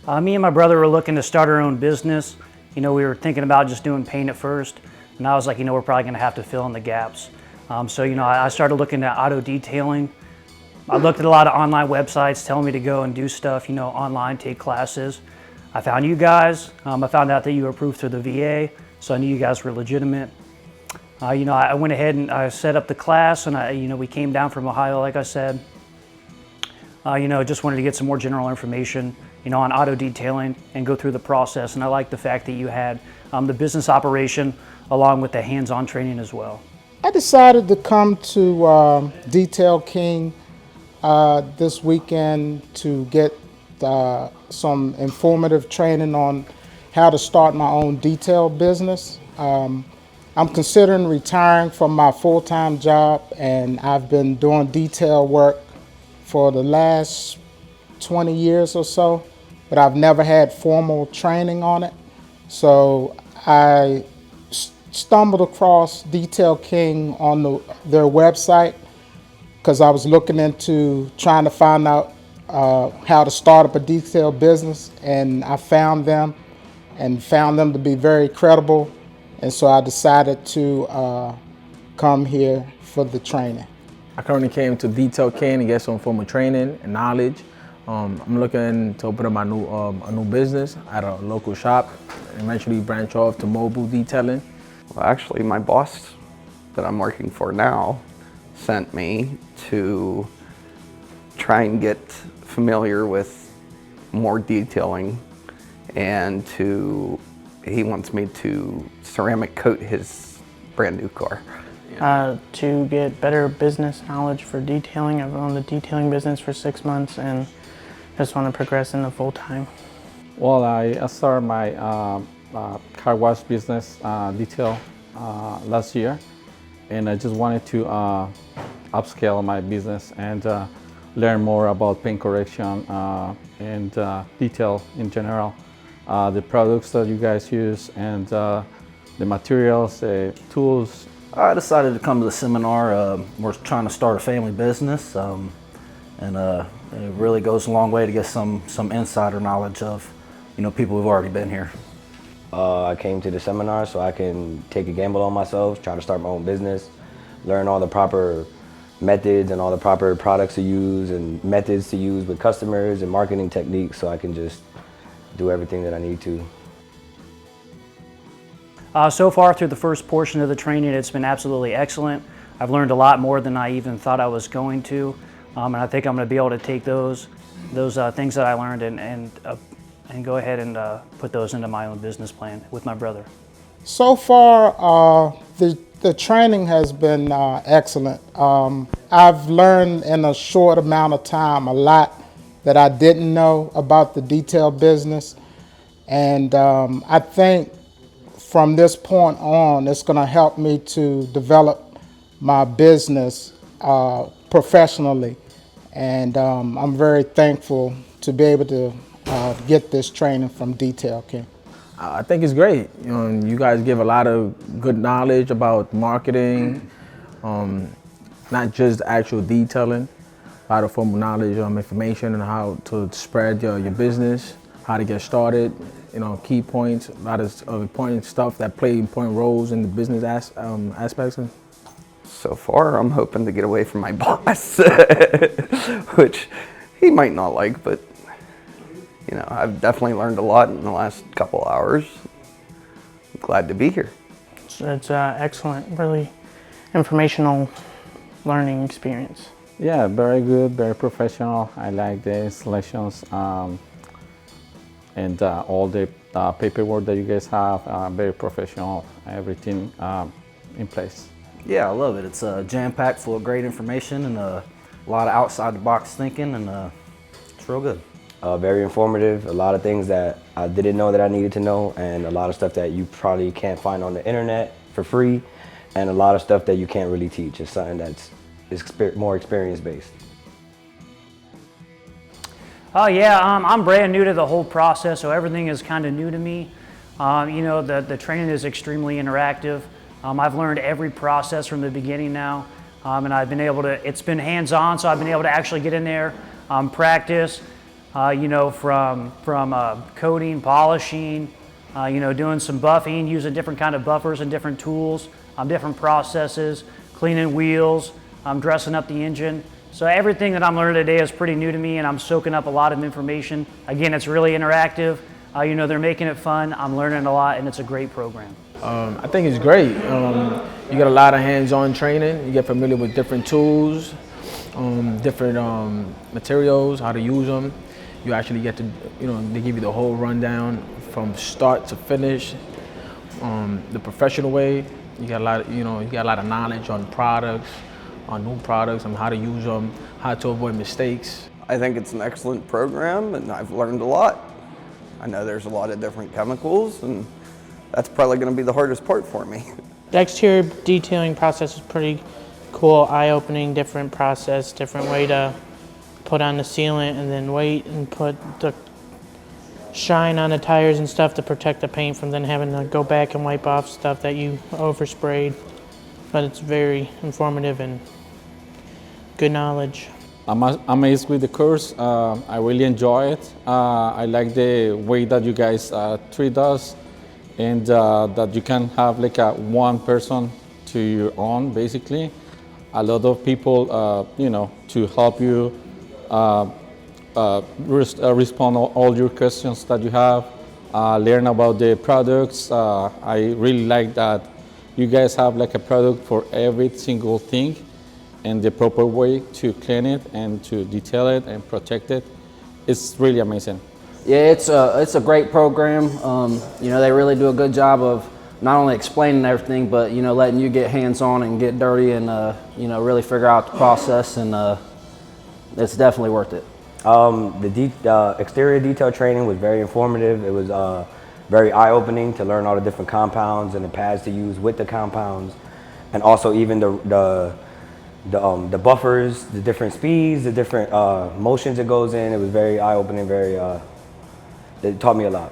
Me and my brother were looking to start our own business. We were thinking about just doing paint at first, and I was like, we're probably going to have to fill in the gaps. So I started looking at auto detailing. I looked at a lot of online websites telling me to go and do stuff, online, take classes. I found you guys. I found out that you were approved through the VA, so I knew you guys were legitimate. I went ahead and I set up the class, and we came down from Ohio, like I said. Just wanted to get some more general information, on auto detailing and go through the process. And I like the fact that you had the business operation along with the hands-on training as well. I decided to come to Detail King this weekend to get some informative training on how to start my own detail business. I'm considering retiring from my full-time job, and I've been doing detail work for the last 20 years or so, but I've never had formal training on it. So I stumbled across Detail King on their website because I was looking into trying to find out how to start up a detail business, and I found them to be very credible, and so I decided to come here for the training. I currently came to Detail King to get some form of training and knowledge. I'm looking to open up a new business at a local shop and eventually branch off to mobile detailing. Well, actually, my boss that I'm working for now sent me to try and get familiar with more detailing, and he wants me to ceramic coat his brand new car. To get better business knowledge for detailing. I've owned the detailing business for 6 months and just want to progress into full-time. Well, I started my car wash business detail last year, and I just wanted to upscale my business and learn more about paint correction and detail in general. The products that you guys use and the materials, the tools. I decided to come to the seminar. We're trying to start a family business, and it really goes a long way to get some insider knowledge of, people who've already been here. I came to the seminar so I can take a gamble on myself, try to start my own business, learn all the proper methods and all the proper products to use and methods to use with customers and marketing techniques, so I can just do everything that I need to. So far through the first portion of the training, it's been absolutely excellent. I've learned a lot more than I even thought I was going to, and I think I'm going to be able to take those things that I learned and go ahead and put those into my own business plan with my brother. So far, the training has been excellent. I've learned in a short amount of time a lot that I didn't know about the detail business, and I think from this point on, it's going to help me to develop my business professionally, and I'm very thankful to be able to get this training from Detail King. I think it's great. You guys give a lot of good knowledge about marketing, not just actual detailing, a lot of formal knowledge, information on how to spread your business, how to get started, key points, a lot of important stuff that play important roles in the business aspects. So far, I'm hoping to get away from my boss, which he might not like, but I've definitely learned a lot in the last couple hours. I'm glad to be here. It's excellent, really informational learning experience. Yeah, very good, very professional. I like the installations and all the paperwork that you guys have, very professional, everything in place. Yeah, I love it. It's jam-packed full of great information and a lot of outside-the-box thinking, and it's real good. Very informative, a lot of things that I didn't know that I needed to know, and a lot of stuff that you probably can't find on the internet for free, and a lot of stuff that you can't really teach. It's something that's more experience-based. Oh yeah, I'm brand new to the whole process, so everything is kind of new to me. The training is extremely interactive. I've learned every process from the beginning now, and I've been able to, it's been hands-on, so I've been able to actually get in there, practice, from coating, polishing, doing some buffing, using different kind of buffers and different tools, different processes, cleaning wheels, dressing up the engine. So everything that I'm learning today is pretty new to me, and I'm soaking up a lot of information. Again, it's really interactive. They're making it fun. I'm learning a lot, and it's a great program. I think it's great. You get a lot of hands-on training. You get familiar with different tools, different materials, how to use them. You actually get to, they give you the whole rundown from start to finish, the professional way. You got a lot of, you got a lot of knowledge on products, on new products, on how to use them, how to avoid mistakes. I think it's an excellent program, and I've learned a lot. I know there's a lot of different chemicals, and that's probably going to be the hardest part for me. The exterior detailing process is pretty cool, eye-opening, different process, different way to put on the sealant and then wait and put the shine on the tires and stuff to protect the paint from then having to go back and wipe off stuff that you oversprayed. But it's very informative and good knowledge. I'm amazed with the course. I really enjoy it. I like the way that you guys treat us, and that you can have like a one person to your own, basically. A lot of people, to help you respond all your questions that you have, learn about the products. I really like that you guys have like a product for every single thing, and the proper way to clean it and to detail it and protect it. It's really amazing. Yeah, it's a great program. They really do a good job of not only explaining everything, but letting you get hands-on and get dirty and really figure out the process, and it's definitely worth it. The exterior detail training was very informative. It was very eye-opening to learn all the different compounds and the pads to use with the compounds, and also even the buffers, the different speeds, the different motions it goes in. It was very eye-opening. It taught me a lot.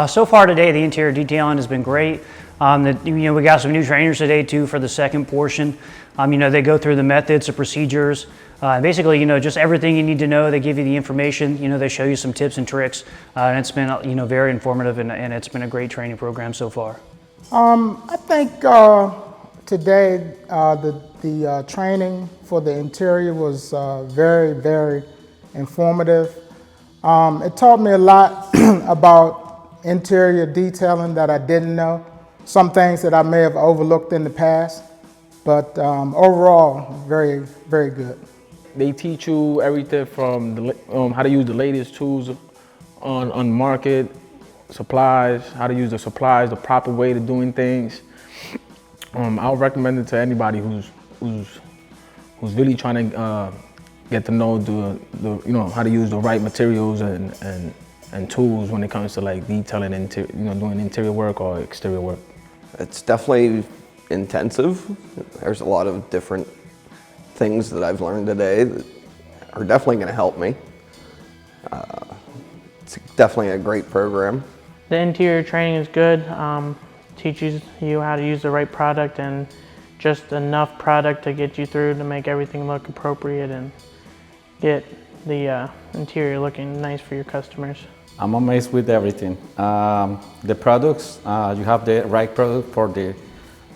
So far today, the interior detailing has been great. We got some new trainers today too for the second portion. They go through the methods, the procedures, basically, just everything you need to know. They give you the information. They show you some tips and tricks, and it's been, very informative, and it's been a great training program so far. I think today the training for the interior was very, very informative. It taught me a lot about interior detailing that I didn't know, some things that I may have overlooked in the past, but overall, very, very good. They teach you everything from how to use the latest tools on market, supplies, how to use the supplies, the proper way to doing things. I would recommend it to anybody who's really trying to get to know how to use the right materials and tools when it comes to like detailing and doing interior work or exterior work. It's definitely intensive. There's a lot of different things that I've learned today that are definitely going to help me. It's definitely a great program. The interior training is good. Teaches you how to use the right product and just enough product to get you through to make everything look appropriate and get the interior looking nice for your customers. I'm amazed with everything. The products, you have the right product for the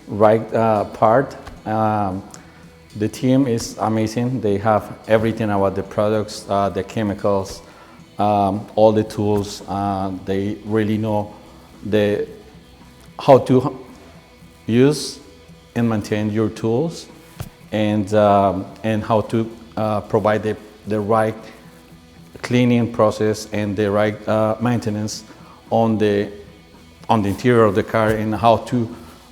right part. The team is amazing. They have everything about the products, the chemicals, all the tools. They really know how to use and maintain your tools, and how to provide the right cleaning process and the right maintenance on the interior of the car, and how to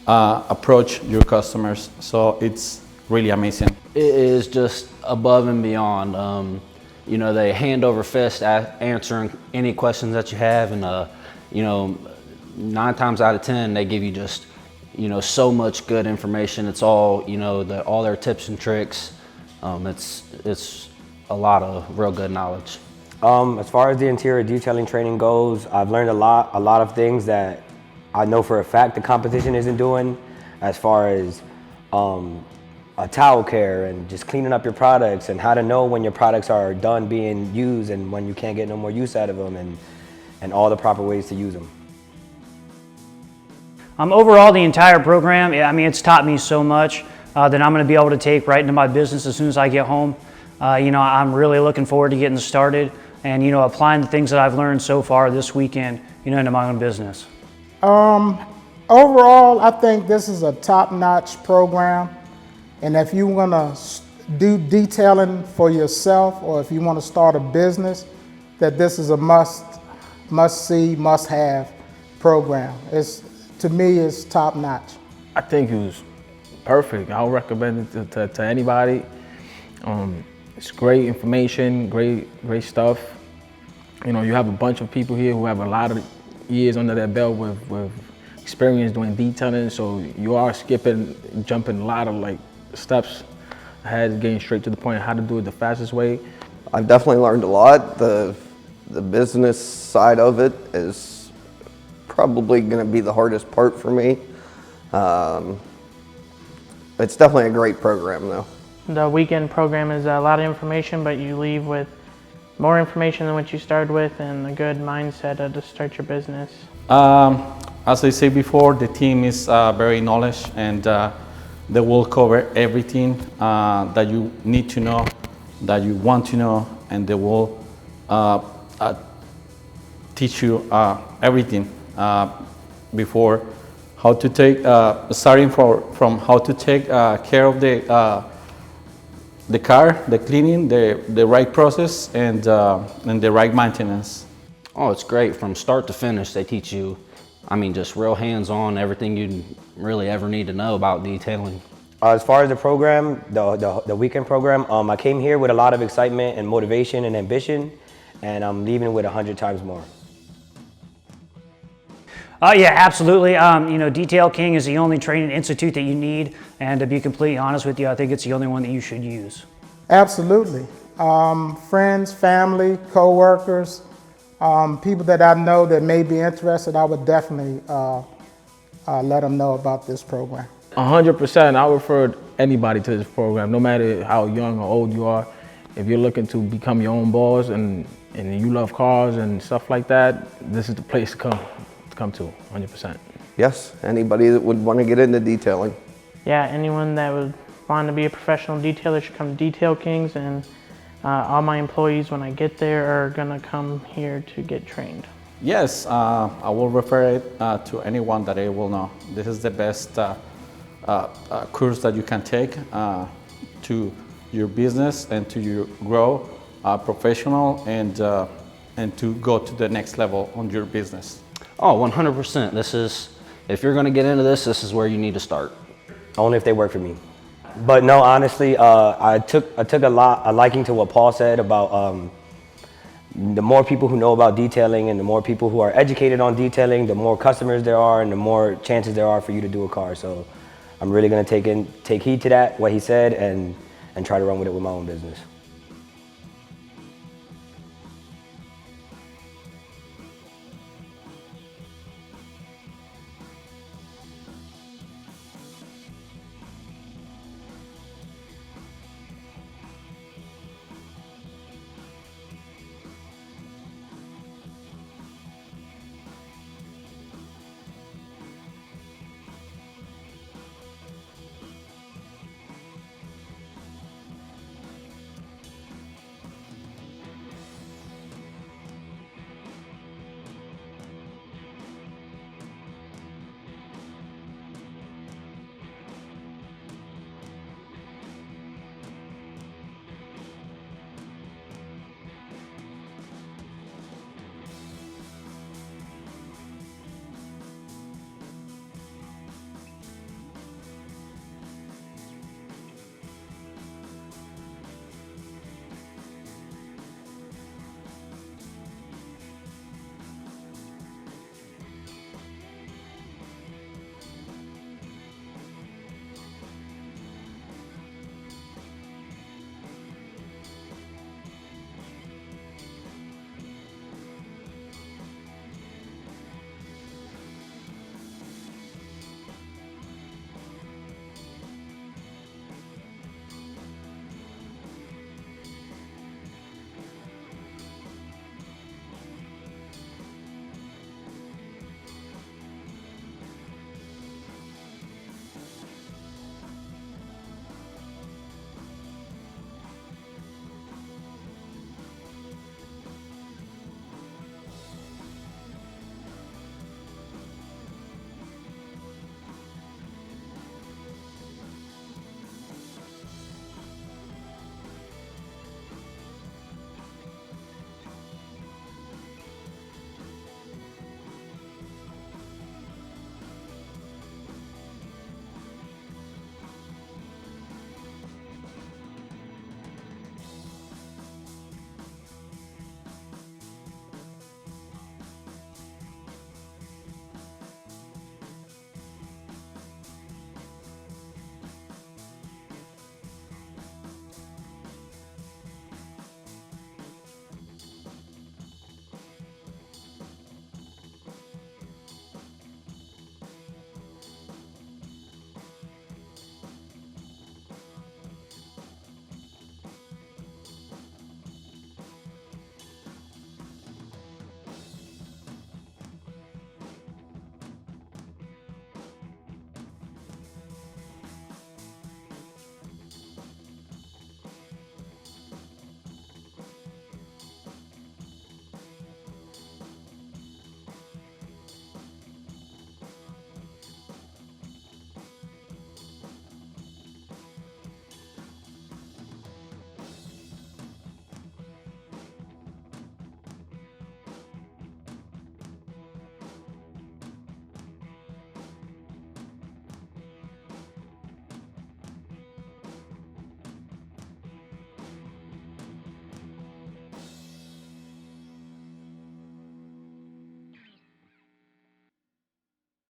approach your customers. So it's really amazing. It is just above and beyond. They hand over fist answering any questions that you have, and 9 times out of 10 they give you just so much good information. It's all all their tips and tricks. It's a lot of real good knowledge. As far as the interior detailing training goes, I've learned a lot of things that I know for a fact the competition isn't doing, as far as towel care and just cleaning up your products and how to know when your products are done being used and when you can't get no more use out of them, and all the proper ways to use them. Overall, the entire program, I mean, it's taught me so much that I'm going to be able to take right into my business as soon as I get home. I'm really looking forward to getting started and, applying the things that I've learned so far this weekend, into my own business. Overall, I think this is a top-notch program. And if you want to do detailing for yourself, or if you want to start a business, that this is a must-see, must-have program. To me, it's top-notch. I think it was perfect. I would recommend it to anybody. It's great information, great stuff. You have a bunch of people here who have a lot of years under their belt with experience doing detailing, so you are jumping a lot of steps ahead, getting straight to the point of how to do it the fastest way. I've definitely learned a lot. The business side of it is probably going to be the hardest part for me. It's definitely a great program though. The weekend program is a lot of information, but you leave with more information than what you started with and a good mindset to start your business. As I said before, the team is very knowledgeable, and they will cover everything that you need to know, that you want to know, and they will teach you everything before how to take, starting from how to take care of the car, the cleaning, the right process, and the right maintenance. Oh, it's great. From start to finish, they teach you, just real hands-on, everything you really ever need to know about detailing. As far as the program, the weekend program, I came here with a lot of excitement and motivation and ambition, and I'm leaving with 100 times more. Yeah, absolutely. Detail King is the only training institute that you need, and to be completely honest with you, I think it's the only one that you should use. Absolutely. Friends, family, co-workers, people that I know that may be interested, I would definitely let them know about this program. 100%. I refer anybody to this program, no matter how young or old you are. If you're looking to become your own boss and you love cars and stuff like that, this is the place to come to, 100%. Yes, anybody that would want to get into detailing. Yeah, anyone that would want to be a professional detailer should come to Detail Kings, and all my employees when I get there are going to come here to get trained. Yes, I will refer it to anyone that I will know. This is the best course that you can take to your business and to your grow professional and to go to the next level on your business. Oh, 100%. If you're going to get into this is where you need to start. Only if they work for me. But no, honestly, I took a liking to what Paul said about the more people who know about detailing and the more people who are educated on detailing, the more customers there are and the more chances there are for you to do a car. So I'm really going to take heed to that, what he said, and try to run with it with my own business.